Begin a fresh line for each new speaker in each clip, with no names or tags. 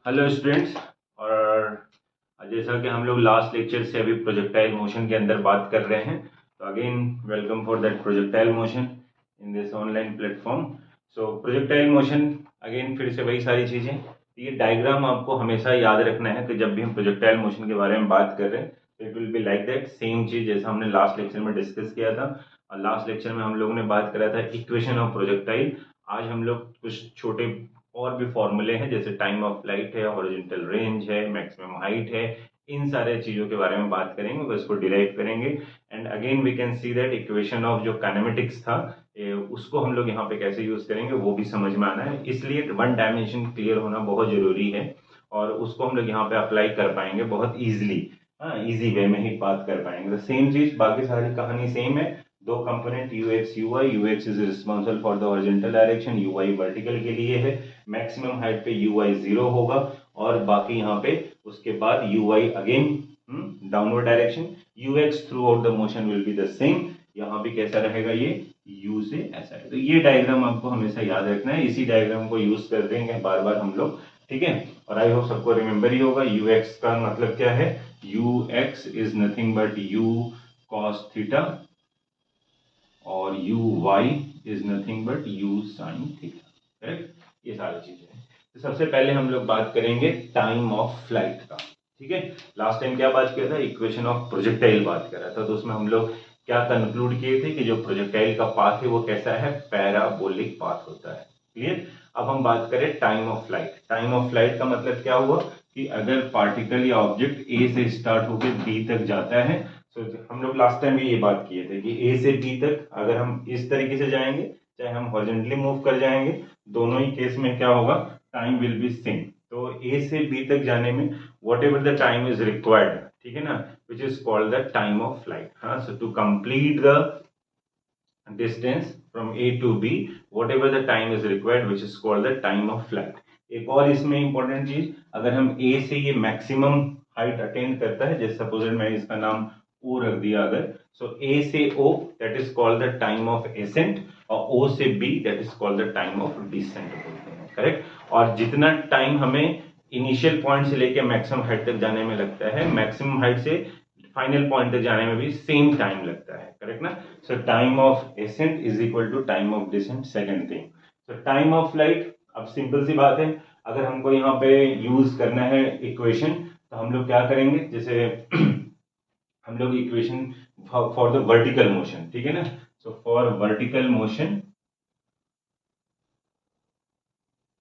Hello students. और जैसा कि हम लोग लास्ट लेक्चर से अभी प्रोजेक्टाइल मोशन के अंदर बात कर रहे हैं, तो again welcome for that projectile motion in this online platform. So projectile motion, again फिर से वही सारी चीज़ें। ये डायग्राम आपको हमेशा याद रखना है कि जब भी हम प्रोजेक्टाइल मोशन के बारे में बात कर रहे हैं तो it will be like that, same चीज़ जैसा हमने लास्ट लेक्चर में डिस्कस किया था। और लास्ट लेक्चर में हम लोगों ने बात करा था इक्वेशन ऑफ प्रोजेक्टाइल। आज हम लोग कुछ छोटे और भी फॉर्मूले हैं, जैसे टाइम ऑफ फ्लाइट है, हॉरिजॉन्टल रेंज है, मैक्सिमम हाइट है, इन सारे चीजों के बारे में बात करेंगे, उसको डिराइव करेंगे। And again we can see that equation of जो काइनेमेटिक्स था, उसको हम लोग यहाँ पे कैसे यूज करेंगे वो भी समझ में आना है, इसलिए वन डायमेंशन क्लियर होना बहुत जरूरी है। और उसको हम लोग यहाँ पे अप्लाई कर पाएंगे बहुत ईजिली, हाँ इजी वे में ही बात कर पाएंगे। तो सेम चीज, बाकी सारी कहानी सेम है। दो component ux uy, ux is responsible for the horizontal direction, uy vertical के लिए है। मैक्सिमम हाइट पे uy 0 होगा, और बाकी यहाँ पे उसके बाद uy again downward direction, ux through out the motion will be the same. यहाँ भी कैसा रहेगा, ये u से ऐसा है। तो ये डायग्राम आपको हमेशा याद रखना है, इसी डायग्राम को यूज कर देंगे बार बार हम लोग, ठीक है। और आई होप सबको रिमेंबर ही होगा, ux का मतलब क्या है, ux is nothing but u cos theta, और uy is nothing but u sin theta, correct. ये सारी चीजें हैं। तो सबसे पहले हम लोग बात करेंगे टाइम ऑफ फ्लाइट का, ठीक है। लास्ट टाइम क्या बात किया था, इक्वेशन ऑफ प्रोजेक्टाइल बात कर रहा था, तो उसमें हम लोग क्या कंक्लूड किए थे कि जो प्रोजेक्टाइल का पाथ है वो कैसा है, पैराबोलिक पाथ होता है। क्लियर। अब हम बात करें time of flight. Time of flight का मतलब क्या हुआ कि अगर पार्टिकल या ऑब्जेक्ट ए से स्टार्ट होकर बी तक जाता है, तो हम लोग लास्ट टाइम भी ये बात किए थे कि ए से बी तक अगर हम इस तरीके से जाएंगे, चाहे हम हॉरिजॉन्टली मूव कर जाएंगे, दोनों ही केस में क्या होगा, टाइम विल बी सेम। तो ए से बी तक जाने में whatever the time is required, ठीक है ना, which is called the time of flight. हाँ, so to complete the distance from A to B, whatever the time is required, which is called the time of flight. एक और इसमें important चीज, अगर हम A से ये मैक्सिमम हाइट अटेंड करता है, जैसे सपोज मैं इसका नाम O रख दिया अगर, सो A से O that is called the time of ascent, और O से B that is called the time of descent बोलते हैं, करेक्ट। और जितना टाइम हमें इनिशियल पॉइंट से लेके मैक्सिमम हाइट तक जाने में लगता है, मैक्सिमम हाइट से फाइनल पॉइंट तक जाने में भी सेम टाइम लगता है, करेक्ट ना। So time of ascent is equal to time of descent, second thing. So time of flight, अब सिंपल सी बात है, अगर हमको यहाँ पे यूज करना है इक्वेशन, तो हम लोग क्या करेंगे, जैसे हम लोग equation for the vertical motion, ठीक है ना। So for vertical motion,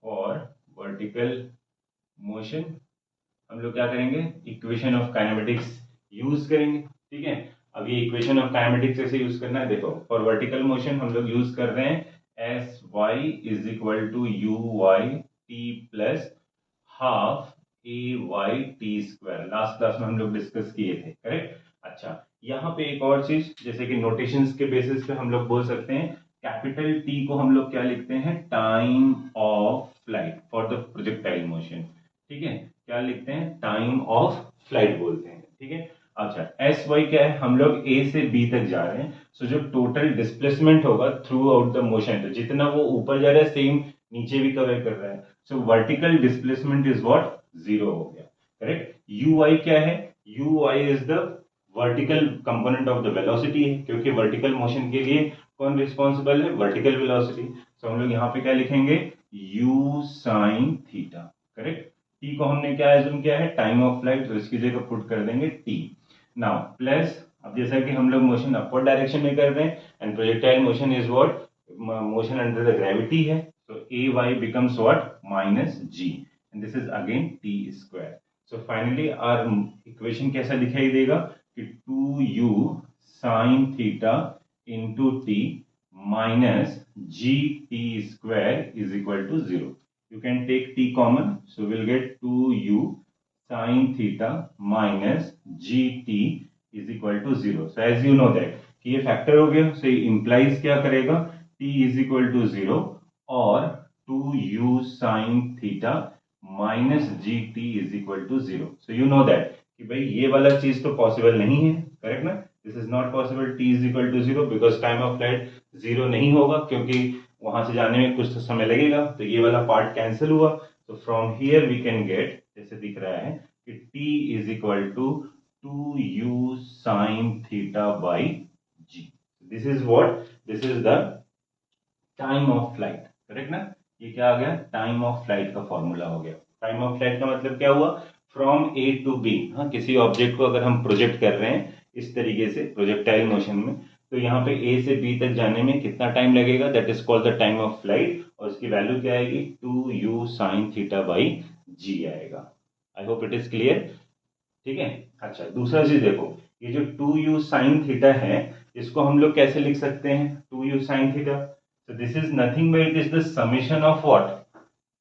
for vertical motion हम लोग क्या करेंगे, इक्वेशन ऑफ काइनेमेटिक्स यूज करेंगे, ठीक है। अब ये इक्वेशन ऑफ काइनेमेटिक्स कैसे यूज करना है, देखो फॉर वर्टिकल मोशन हम लोग यूज कर रहे हैं S Y is equal to U Y T plus half A Y T square. Last class में हम लोग डिस्कस किए थे, करेक्ट। अच्छा, यहाँ पे एक और चीज, जैसे कि नोटेशंस के बेसिस पे हम लोग बोल सकते हैं, कैपिटल टी को हम लोग क्या लिखते हैं, time of flight for the projectile motion, ठीक है। क्या लिखते हैं, टाइम ऑफ फ्लाइट बोलते हैं, ठीक है। अच्छा, एस वाई क्या है, हम लोग ए से बी तक जा रहे हैं, सो जो टोटल डिस्प्लेसमेंट होगा थ्रू आउट द मोशन, तो जितना वो ऊपर जा रहा है सेम नीचे भी कवर कर रहा है, सो vertical displacement is what, zero हो गया, करेक्ट। यू आई क्या है, you I is the vertical component of the velocity है, क्योंकि वर्टिकल मोशन के लिए कौन रिस्पॉन्सिबल है, वर्टिकल वेलोसिटी। सो हम लोग यहाँ पे क्या लिखेंगे, u sine theta, correct. t को हमने क्या एज्यूम किया है, टाइम ऑफ फ्लाइट, तो इसकी जगह पुट कर देंगे t। नाउ प्लस, अब जैसा कि हम लोग मोशन अपवर्ड डायरेक्शन में कर रहे हैं, and projectile motion is what, motion under the gravity है, so ay becomes what, minus g, and this is again t square. So finally our equation कैसा दिखाई देगा कि 2u sin theta into t minus gt square is equal to 0. You can take t common, so we'll get 2u sin theta minus gt is equal to 0. So as you know that कि ये factor हो गया, so ये implies क्या करेगा, t is equal to 0 और 2u sin theta minus gt is equal to 0. So you know that कि भाई ये वाला चीज तो पॉसिबल नहीं है, करेक्ट ना। This is not possible, t is equal to 0 because time of flight 0 नहीं होगा, क्योंकि वहां से जाने में कुछ तो समय लगेगा, तो ये वाला पार्ट कैंसिल हुआ। तो from here we can get, जैसे दिख रहा है कि t is equal to 2u sine theta by G. This is what, this is the time of flight, correct ना। ये क्या आ गया, टाइम ऑफ फ्लाइट का फॉर्मूला हो गया। टाइम ऑफ फ्लाइट का मतलब क्या हुआ, फ्रॉम ए टू बी। हाँ, किसी ऑब्जेक्ट को अगर हम प्रोजेक्ट कर रहे हैं इस तरीके से प्रोजेक्टाइल मोशन में, तो यहाँ पे ए से बी तक जाने में कितना टाइम लगेगा, that is called the time of flight, और उसकी वैल्यू क्या आएगी, 2u साइन थीटा बाई जी आएगा। I hope it is clear, ठीक है। अच्छा, दूसरा चीज देखो, ये जो 2u साइन थीटा है इसको हम लोग कैसे लिख सकते हैं, 2u sine theta, so this is nothing but it is the summation of what,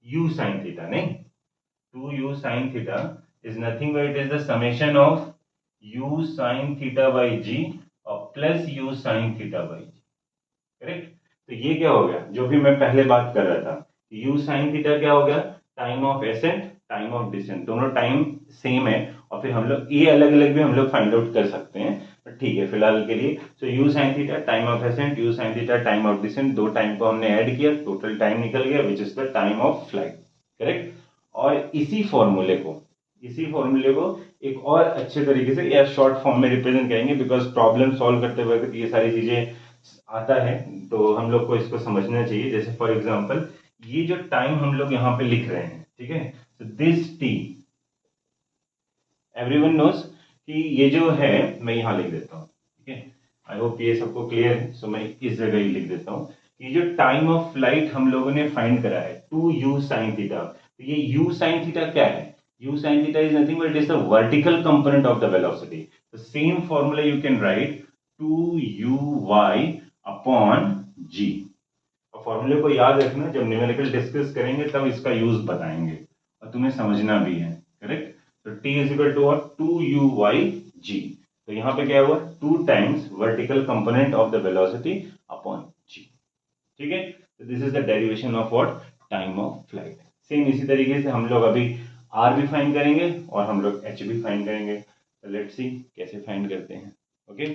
u sin theta, नहीं, 2u sin theta is nothing but it is the summation of u sin theta by g और plus u sin theta by g, correct. तो ये क्या हो गया, जो भी मैं पहले बात कर रहा था, u sin theta क्या हो गया, time of ascent time of descent, दोनों टाइम सेम है, और फिर हम लोग ये अलग अलग भी हम लोग फाइंड आउट कर सकते हैं, ठीक है फिलहाल के लिए। So U sine theta time of ascent, U sine theta time of descent, दो टाइम को हमने ऐड किया, टोटल टाइम निकल गया which is the time of flight, correct. और इसी फॉर्मूले को एक और अच्छे तरीके से या शॉर्ट फॉर्म में रिप्रेजेंट करेंगे, बिकॉज प्रॉब्लम सॉल्व करते वक्त ये सारी चीजें आता है तो हम लोग को इसको समझना चाहिए। जैसे फॉर एग्जाम्पल ये जो टाइम हम लोग यहाँ पे लिख रहे हैं, ठीक है, तो दिस टी एवरीवन नोज कि ये जो है, मैं यहाँ लिख देता हूँ, ठीक है, आई होप ये सबको क्लियर है। सो मैं इस जगह ही लिख देता हूँ, ये जो टाइम ऑफ फ्लाइट हम लोगों ने फाइंड करा है 2u साइन थीटा, तो ये u साइन थीटा क्या है, u sine theta is nothing but it is the vertical component of the velocity. The same formula you can write 2uy upon g। और फॉर्मूले को याद रखना, जब न्यूमेरिकल डिस्कस करेंगे तब इसका यूज बताएंगे और तुम्हें समझना भी है, करेक्ट। तो t इज इक्वल टू और 2uy g, तो यहाँ पे क्या हुआ, 2 times vertical component of the velocity upon g, ठीक है। तो this is the derivation of what, time of flight. Same इसी तरीके से हम लोग अभी r भी फाइंड करेंगे और हम लोग h भी फाइंड करेंगे। तो लेट्स सी कैसे फाइंड करते हैं, ओके।